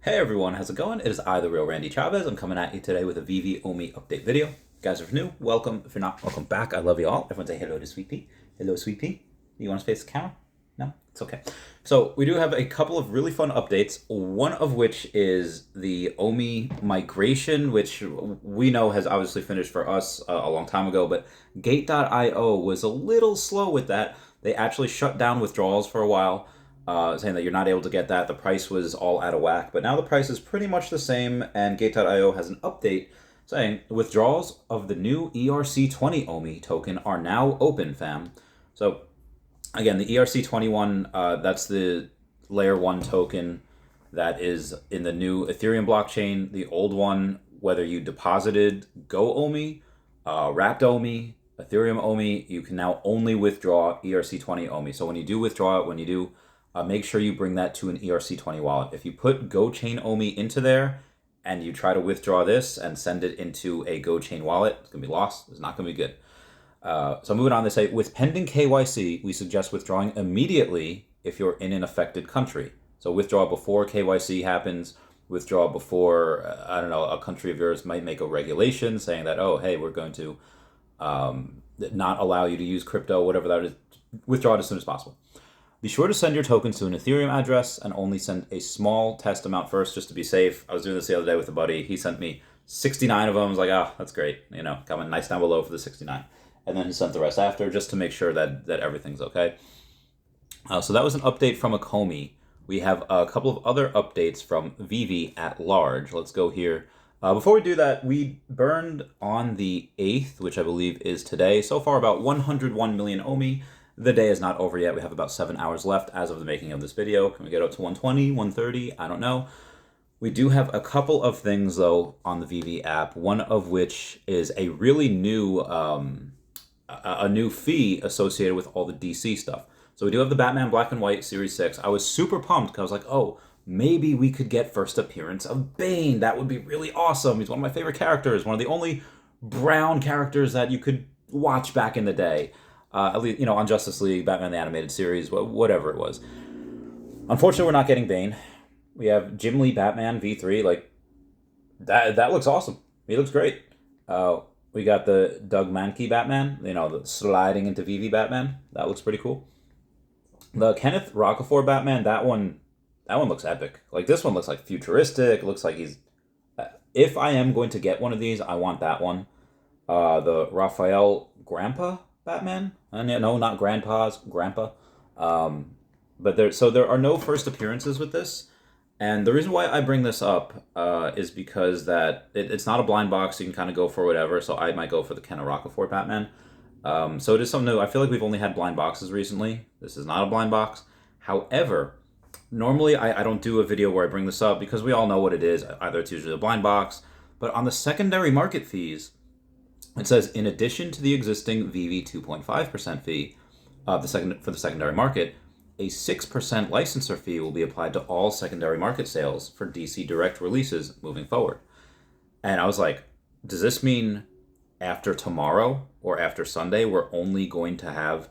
Hey everyone, how's it going? It is I, the real Randy Chavez. I'm coming at you today with a Veve OMI update video. If you guys are new, welcome. If you're not, welcome back. I love you all. Everyone say hello to Sweet Pea. Hello, Sweet Pea. You want to face the camera? No? It's okay. So we do have a couple of really fun updates, one of which is the OMI migration, which we know has obviously finished for us a long time ago, but Gate.io was a little slow with that. They actually shut down withdrawals for a while. Saying that you're not able to get that. The price was all out of whack, but now the price is pretty much the same, and Gate.io has an update saying withdrawals of the new ERC20 OMI token are now open, fam. So, again, the ERC21, that's the layer 1 token that is in the new Ethereum blockchain. The old one, whether you deposited Go OMI, wrapped OMI, Ethereum OMI, you can now only withdraw ERC20 OMI. So when you do withdraw it, make sure you bring that to an ERC20 wallet. If you put GoChain OMI into there and you try to withdraw this and send it into a GoChain wallet, it's going to be lost. It's not going to be good. So moving on, they say, with pending KYC, we suggest withdrawing immediately if you're in an affected country. So withdraw before KYC happens, withdraw before, a country of yours might make a regulation saying that, oh, hey, we're going to not allow you to use crypto, whatever that is. Withdraw it as soon as possible. Be sure to send your tokens to an Ethereum address and only send a small test amount first just to be safe. I was doing this the other day with a buddy. He sent me 69 of them. I was like, oh, that's great. Comment nice down below for the 69. And then he sent the rest after just to make sure that everything's okay. So that was an update from Akomi. We have a couple of other updates from Veve at large. Let's go here. Before we do that, we burned on the 8th, which I believe is today. So far, about 101 million OMI. The day is not over yet. We have about 7 hours left as of the making of this video. Can we get up to 120, 130? I don't know. We do have a couple of things, though, on the Veve app, one of which is a really new new fee associated with all the DC stuff. So we do have the Batman Black and White Series 6. I was super pumped because I was like, oh, maybe we could get first appearance of Bane. That would be really awesome. He's one of my favorite characters, one of the only brown characters that you could watch back in the day. At least, on Justice League, Batman the Animated Series, whatever it was. Unfortunately, we're not getting Bane. We have Jim Lee Batman V3. Like, that looks awesome. He looks great. We got the Doug Mankey Batman, the sliding into Veve Batman. That looks pretty cool. The Kenneth Rocafort Batman, that one looks epic. Like, this one looks like futuristic. It looks like he's... If I am going to get one of these, I want that one. The Raphael Grandpa Batman? No, not Grandpa's, Grandpa. But there are no first appearances with this. And the reason why I bring this up is because that it's not a blind box. You can kind of go for whatever. So I might go for the Kenneth Rocafort Batman. So it is something new. I feel like we've only had blind boxes recently. This is not a blind box. However, normally I don't do a video where I bring this up because we all know what it is. Either it's usually a blind box. But on the secondary market fees, it says, in addition to the existing Veve 2.5% fee for the secondary market, a 6% licensor fee will be applied to all secondary market sales for DC direct releases moving forward. And I was like, does this mean after tomorrow or after Sunday, we're only going to have,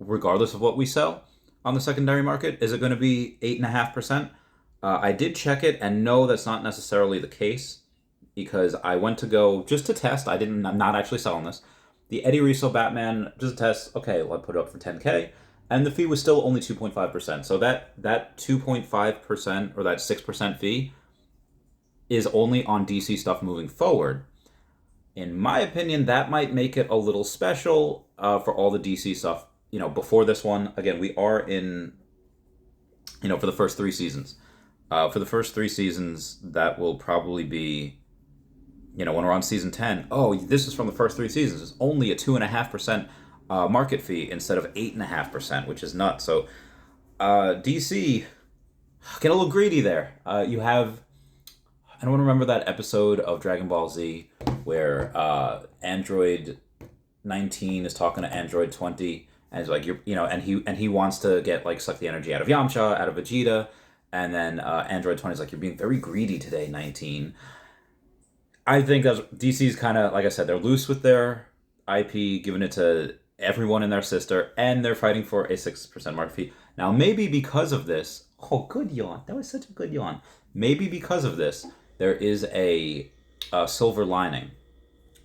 regardless of what we sell on the secondary market, is it going to be 8.5%? I did check it, and no, that's not necessarily the case. Because I went to go just to test. I'm not actually selling this. The Eddie Russo Batman, just a test. Okay, well, I put it up for 10K. And the fee was still only 2.5%. So that 2.5% or that 6% fee is only on DC stuff moving forward. In my opinion, that might make it a little special for all the DC stuff. Before this one, again, we are in, for the first 3 seasons. For the first 3 seasons, that will probably be... when we're on season 10, oh, this is from the first 3 seasons. It's only a 2.5% market fee instead of 8.5%, which is nuts. So DC, get a little greedy there. You have, I don't remember that episode of Dragon Ball Z where Android 19 is talking to Android 20, and it's like, and he wants to get suck the energy out of Yamcha, out of Vegeta, and then Android 20 is like, you're being very greedy today, 19. I think DC's kind of, like I said, they're loose with their IP, giving it to everyone and their sister, and they're fighting for a 6% market fee. Now, maybe because of this, Oh, good yawn. That was such a good yawn. Maybe because of this, there is a silver lining.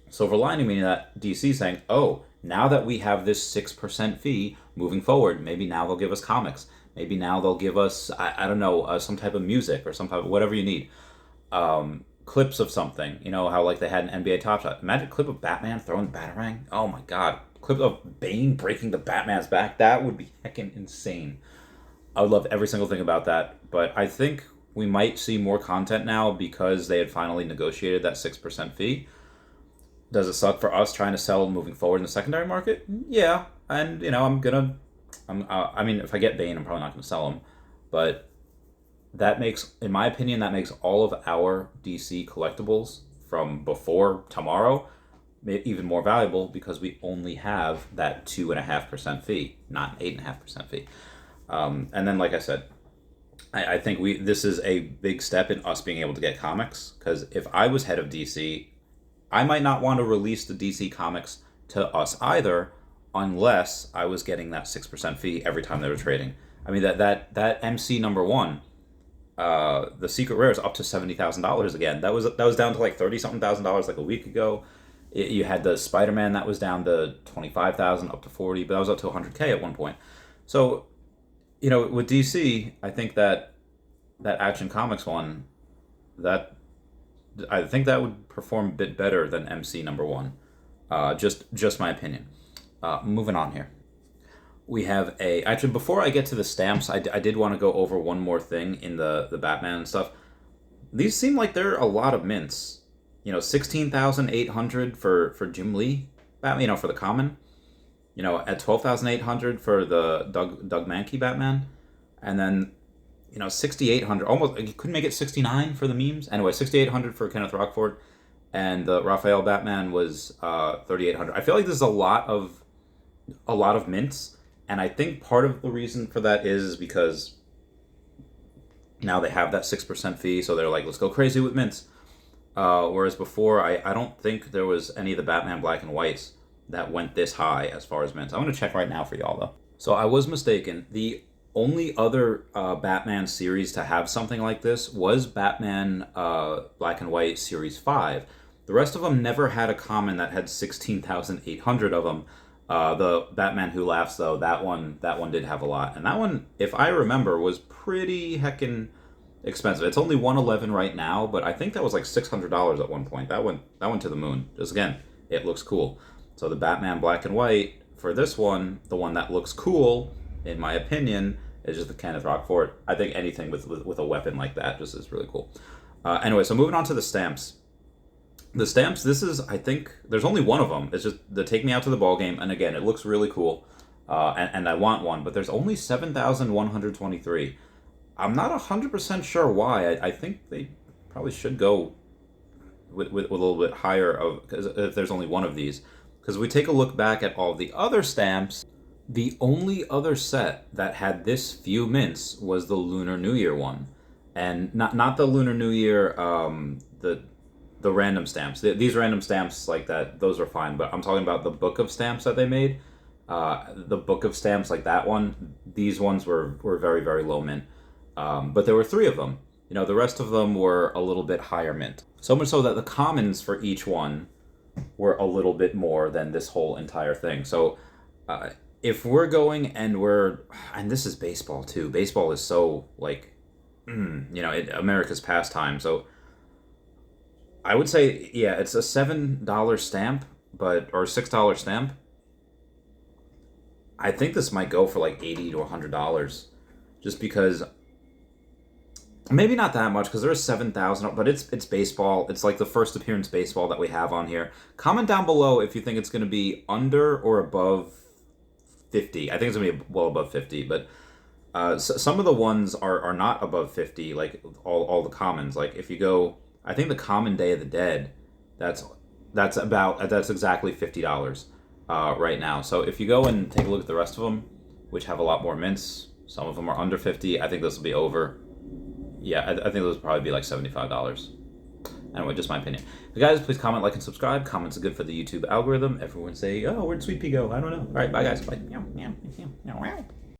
Silver lining meaning that DC saying, oh, now that we have this 6% fee moving forward, maybe now they'll give us comics. Maybe now they'll give us, I don't know, some type of music or some type of whatever you need. Clips of something. You know how like they had an NBA Top Shot. Imagine a clip of Batman throwing the Batarang. Oh my God. Clip of Bane breaking the Batman's back. That would be heckin' insane. I would love every single thing about that. But I think we might see more content now because they had finally negotiated that 6% fee. Does it suck for us trying to sell moving forward in the secondary market? Yeah. And, you know, I mean, if I get Bane, I'm probably not going to sell him. But that makes, in my opinion, that makes all of our DC collectibles from before tomorrow even more valuable because we only have that 2.5% fee, not 8.5% fee. And then, like I said, I think this is a big step in us being able to get comics because if I was head of DC, I might not want to release the DC comics to us either unless I was getting that 6% fee every time they were trading. I mean, that MC #1, the secret rare is up to $70,000 again. That was down to like $30-something thousand like a week ago. You had the Spider-Man that was down to 25,000 up to 40, but that was up to 100K at one point. So, you know, with DC, I think that Action Comics one, I think that would perform a bit better than MC #1. Just my opinion. Moving on here. We have actually, before I get to the stamps, I did want to go over one more thing in the Batman and stuff. These seem like they're a lot of mints. You know, 16,800 for Jim Lee Batman, you know, for the common. You know, at 12,800 for the Doug Mankey Batman. And then, you know, 6,800, almost, you couldn't make it 69 for the memes. Anyway, 6,800 for Kenneth Rockford. And the Raphael Batman was 3,800. I feel like there's a lot of mints. And I think part of the reason for that is because now they have that 6% fee. So they're like, let's go crazy with mints. Whereas before, I don't think there was any of the Batman Black and Whites that went this high as far as mints. I'm going to check right now for y'all, though. So I was mistaken. The only other Batman series to have something like this was Batman Black and White Series 5. The rest of them never had a common that had 16,800 of them. The Batman Who Laughs, though, that one did have a lot. And that one, if I remember, was pretty heckin' expensive. It's only $111 right now, but I think that was like $600 at one point. That went to the moon. Just again, it looks cool. So the Batman Black and White, for this one, the one that looks cool, in my opinion, is just the Kenneth Rockford. I think anything with a weapon like that just is really cool. Anyway, so moving on to the stamps. The stamps, this is, I think, there's only one of them. It's just the Take Me Out to the Ball Game, and again, it looks really cool, and I want one, but there's only 7,123. I'm not 100% sure why. I think they probably should go with a little bit higher because if there's only one of these. Because we take a look back at all the other stamps, the only other set that had this few mints was the Lunar New Year one. And not the Lunar New Year, the random stamps. These random stamps like that, those are fine. But I'm talking about the book of stamps that they made. The book of stamps like that one, these ones were very, very low mint. But there were 3 of them. You know, the rest of them were a little bit higher mint. So much so that the commons for each one were a little bit more than this whole entire thing. So if we're going and this is baseball too. Baseball is so like, you know, America's pastime. So I would say, yeah, it's a $7 stamp, or $6 stamp. I think this might go for like $80 to $100, just because. Maybe not that much, because there's 7,000, but it's baseball. It's like the first appearance baseball that we have on here. Comment down below if you think it's going to be under or above 50. I think it's going to be well above 50, but some of the ones are not above 50, like all the commons. Like if you go, I think the common Day of the Dead, that's exactly $50 right now. So if you go and take a look at the rest of them, which have a lot more mints, some of them are under 50. I think this will be over. Yeah, I think those would probably be like $75. Anyway, just my opinion. But guys, please comment, like, and subscribe. Comments are good for the YouTube algorithm. Everyone say, oh, where'd Sweet Pea go? I don't know. All right, bye, guys. Bye.